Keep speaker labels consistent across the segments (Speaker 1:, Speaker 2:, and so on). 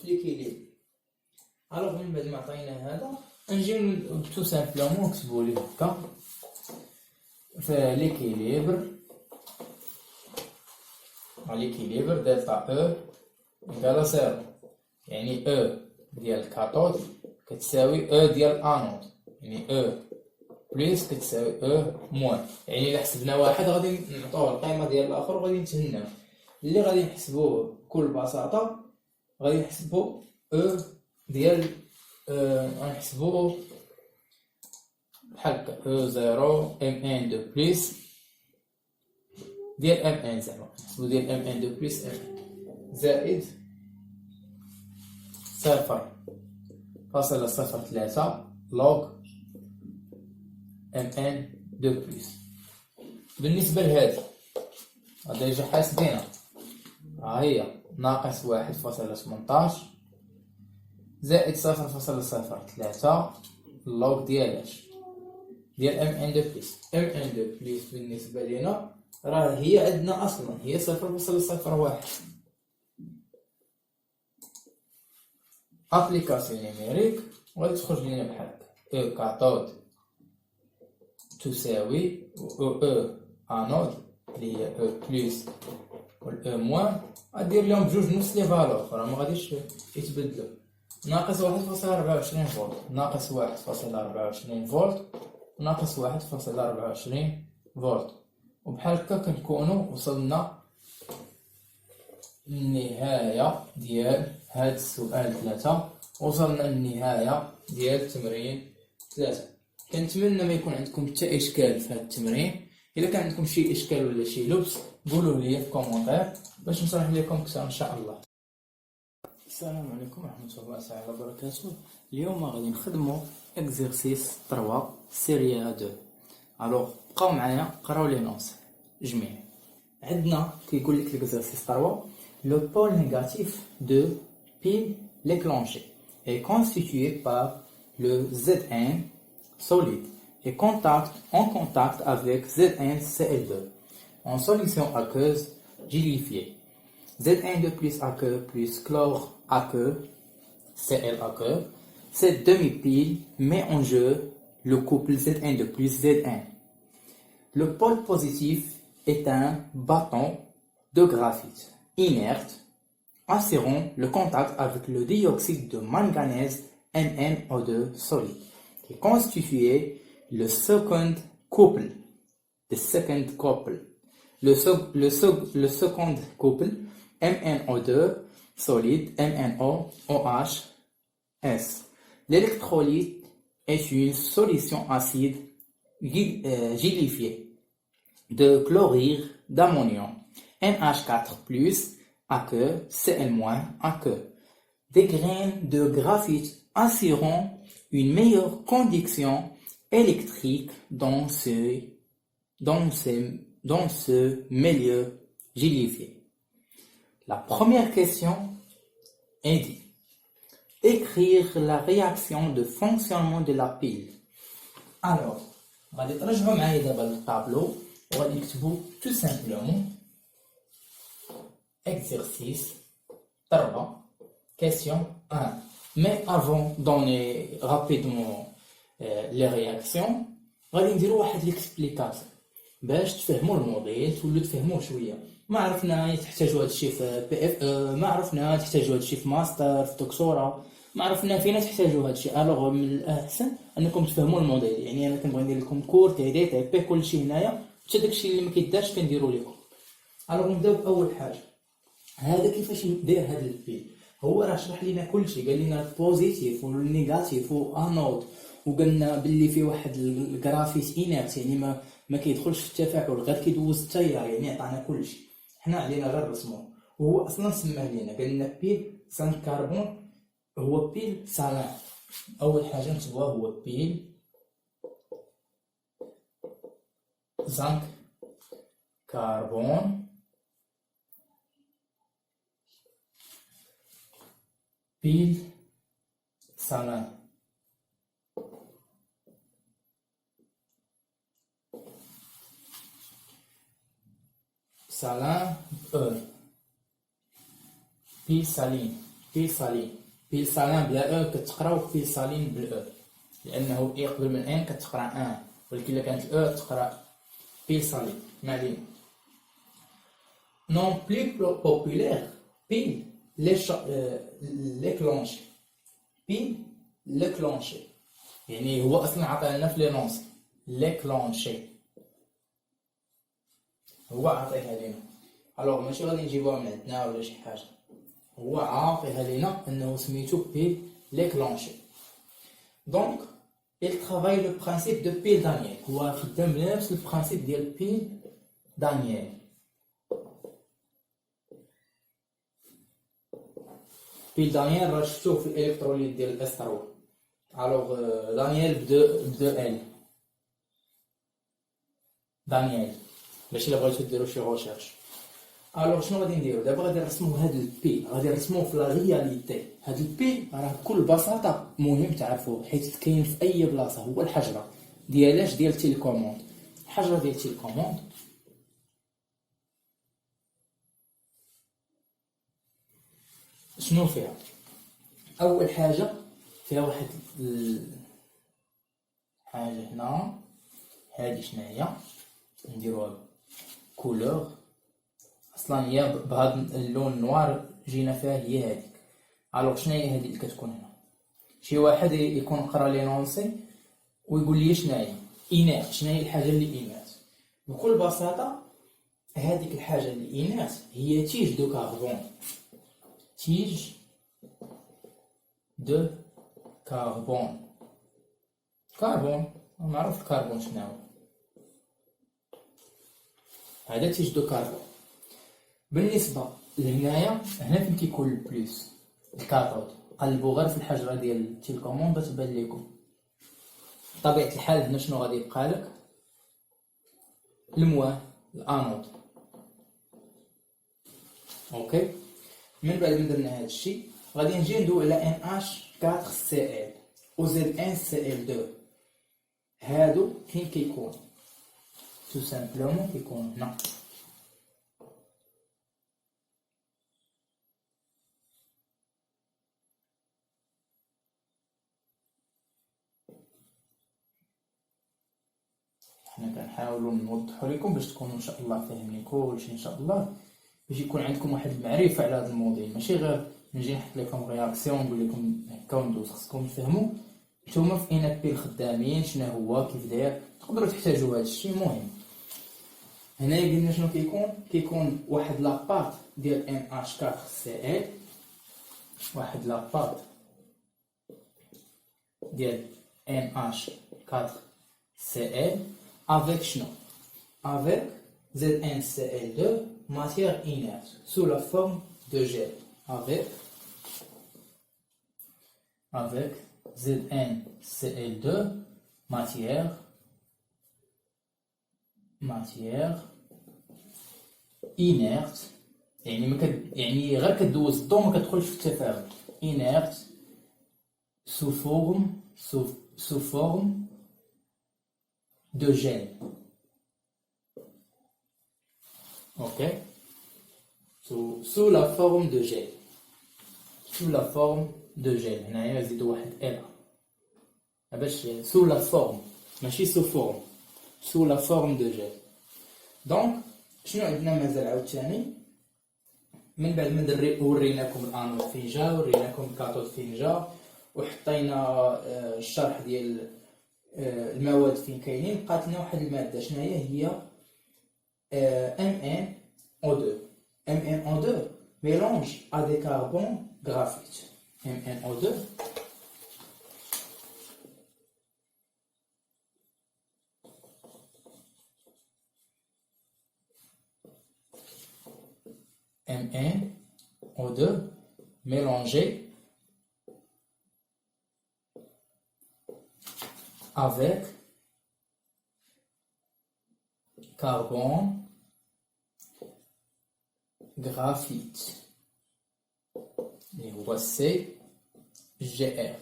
Speaker 1: في ليكيليبر. الوغ من بعد ما عطينا هذا نجيو تو سامبلومون نكتبو ليه هكا في ليكيليبر دلتا او إيكال زيرو، يعني او ديال الكاثود كتساوي او ديال الانود، يعني او بليس كتساوي او موان. يعني الا حسبنا واحد غادي نعطوه القيمه ديال الاخر وغادي نتهناو. اللي غادي نحسبوه بكل بساطه غادي نحسبو او ديال غنحسبو بحال هكا او زيرو ام ان دو بليس ديال ام ان، زعما نحسبو ديال ام ان دو بليس ام زائد 0.03 لوغ ام ان دو بليس. بالنسبه لهذه غادي نجي حاسبينها، ها هي ناقص 1.18 زائد 0.03 لوغ ديال اش؟ ديال ام ان دو بليس. ام ان دو بليس بالنسبه لينا راه هي عندنا اصلا هي 0.01. ابليكاسيون نيميريك وغادي تخرج لينا بحال هكا او كاثود تساوي او انود اللي هي او بليس والاو موان، غدير لهم بجوج نفس لي فالور، راه ما غاديش يتبدلوا. ناقص 1.24 فولت، ناقص 1.24 فولت، ناقص 1.24 فولت. وبحال هكا كنكونوا وصلنا للنهاية ديال هاد السؤال 3، وصلنا للنهاية ديال تمرين 3. كنتمنى ما يكون عندكم حتى اشكال في هاد التمرين. الا كان عندكم شي اشكال ولا شي لبس قولوه لي في كومونتير باش نشرح لكم اكثر ان شاء الله. السلام عليكم ورحمه الله تعالى وبركاته. اليوم غادي نخدموا اكزرسيس 3 سيريا 2. الوغ بقاو معايا قراو لي نوت جميع. عندنا كيقول لك الاكزرسيس 3 le pôle négatif de pile déclenché est constitué par le Zn solide et en contact avec ZnCl2 en solution aqueuse gelifiée. Zn2 plus aqueux plus chlore aqueux Cl aqueux. Cette demi-pile met en jeu le couple Zn2 plus Zn. Le pôle positif est un bâton de graphite inerte assurant le contact avec le dioxyde de manganèse MnO2 solide qui constituait le second couple. Le second couple MnO2 solide MnOOH. L'électrolyte est une solution acide gelifiée de chlorure d'ammonium NH4+, aqueux, Cl- aqueux. Des graines de graphite assurant une meilleure conduction électrique dans ce milieu gelifié. La première question est dit. Écrire la réaction de fonctionnement de la pile. Alors, غادي ترجعوا معايا دابا للطابلو وغادي نكتبوا tout simplement exercice 3 question 1. Mais avant de donner rapidement les réactions غادي نديروا واحد ليكسبليكاسيون باش تفهموا الموديل تولوا تفهموه شويه. ما عرفنا تحتاجوا هذا الشيء في بي اف، ما عرفنا تحتاجوا هذا الشيء في ماستر في دكتوراه، ما عرفنا فين تحتاجوا هذا الشيء. الوغ من الاحسن انكم تفهموا الموديل. يعني انا كنبغي ندير لكم كور تي دي تي بي كلشي هنايا، حتى داكشي اللي ما كيدارش كنديروا لكم. الوغ نبداو باول حاجه. هذا كيفاش داير هذا البيل؟ هو راه شرح لنا كلشي، قال لنا البوزيتيف والنيجاتيف وانود، وقالنا باللي فيه واحد الجرافيت انيرت يعني ما كيدخلش في التفاعل غير كيدوز التيار، يعني عطانا كلشي. حنا علينا غير نرسموه. وهو اصلا سماه لنا قال لنا بيل 5 كربون، هو بيل سالان. اول حاجه نكتبوها هو بيل 5 كربون بيل سالان. سالان بيل سالين بيلسالين. بيلسالين بلا او كتقراو بيلسالين بالاو، لانه اي قبل من ان كتقرا ان، ولكن الا كانت الاو تقرا بيلسالين. ما علينا. نون بلو بوبولير بيل لي كلونشي. بيل لي كلونشي يعني هو اصلا عطاه لنا في لي نونس لي كلونشي، هو عطيها لينا. الوغ ماشي غادي نجيبوها من عندنا ولا شي حاجه، هو عاطيها لينا انه سميتو بيل لي كلونشي. دونك il travaille le principe de بيل دانييل، هو خدام نفس البرانسيپ ديال بيل دانييل. بيل دانييل راه شفتوه في الالكتروليت ديال الاس 3. الوغ دانييل بدو ال دانييل باش الا بغيتو ديرو شي ريشيرش. الوغ شنو غادي نديرو دابا؟ غادي نرسمو هاد البي، غادي نرسموه في لا رياليتي. هاد البي راه بكل بساطه مهم تعرفوه، حيت كاين في اي بلاصه. هو الحجره ديالاش ديال تيليكوموند. الحجره ديال تيليكوموند شنو فيها؟ اول حاجه فيها واحد حاجه هنا، هادي شناهي؟ نديروها كولور. اصلا هي بهذا اللون النوار جينا فيها هي هذيك. الوغ شناهي هذه اللي كتكون هنا؟ شي واحد يكون قرا لي نونسي ويقول لي شناهي اينات، شناهي الحاجه اللي اينات؟ بكل بساطه هذيك الحاجه اللي اينات هي تيج دو كربون. تيج دو كربون. كربون معروف الكربون شناهو، هذا تيج دو كربون. بالنسبه لهنايا، هنا فين كيكون البلوس الكاثود، قلبوا غير في الحجره ديال التيليكوموند باش تبان لكم. بطبيعه الحال هنا شنو غادي يبقى لك؟ المواه الانود. اوكي، من بعد ما درنا هذا الشيء غادي نجي ندوي على NH4Cl و ZnCl2. هادو فين كيكون؟ تو سامبلومون كيكون هنا. حنا كنحاولوا نوضحوا لكم باش تكونوا ان شاء الله فاهمين كلشي ان شاء الله، باش يكون عندكم واحد المعرفه على هذا الموضوع، ماشي غير نجي نحط لكم رياكسيون ونقول لكم هكا وندوز. خصكم تفهموا نتوما في ان بي الخدامين شنو هو، كيف داير، تقدروا تحتاجوا هذا الشيء مهم. هنا قلنا شنو كيكون واحد لابارت ديال NH4Cl، واحد لابارت ديال NH4Cl avec شنو؟ avec ZnCl2 matière inerte sous la forme de gel. avec ZnCl2 matière inerte، يعني غير كدوز الضوء ما كتدخلش في التفاعل. inerte sous forme de gel. Ok, sous la forme de gel. sous la forme de gel. هنايا نزيدو واحد ال باش sous la forme ماشي sous forme. sous la forme de gel. دونك شنو عندنا مازال عاوتاني؟ من بعد ما وريناكم الانود فين جا، وريناكم الكاثود فين جا، وحطينا الشرح ديال المواد فين كاينين، بقات لنا واحد الماده شنو هي MnO2. MnO2 mélange à des carbons graphite. MnO2 MnO2 mélangé avec carbone graphite اللي هو CgR.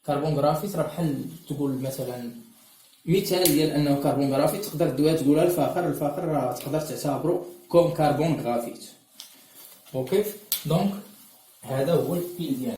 Speaker 1: كربون غرافيت راه بحال تقول مثلا مثال ديال انه كربون غرافيت تقدر دويها تقولها الفاخر راه تقدر تعتبره كوم كربون غرافيت. اوكي، دونك هذا هو الفيل ديالنا.